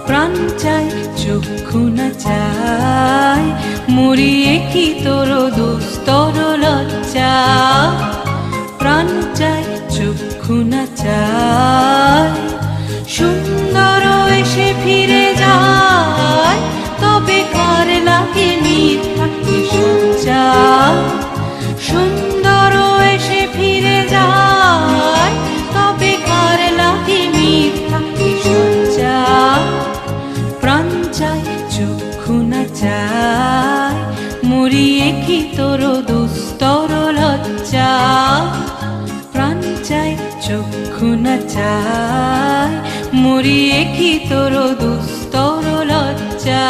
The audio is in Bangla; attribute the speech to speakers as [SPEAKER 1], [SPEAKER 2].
[SPEAKER 1] প্রাণ চাই চক্ষু না চাই, মরিয়ে কি তোর দুস্তর লজ্জা। প্রাণ চাই চক্ষু না চাই, সুন্দর এসে ফিরে যায়, তবে কার লাগে মিথ্যা সজ্জা। সুন্দর এসে ফিরে যায়, তবে কার লাগে মিথ্যা সজ্জা। প্রাণ চাই চক্ষু না চাই, মরিয়ে কি তোর দুস্তর লজ্জা। প্রাণ চাই চক্ষু না চাই, মরিয়ে কি তোর দুস্তর লজ্জা।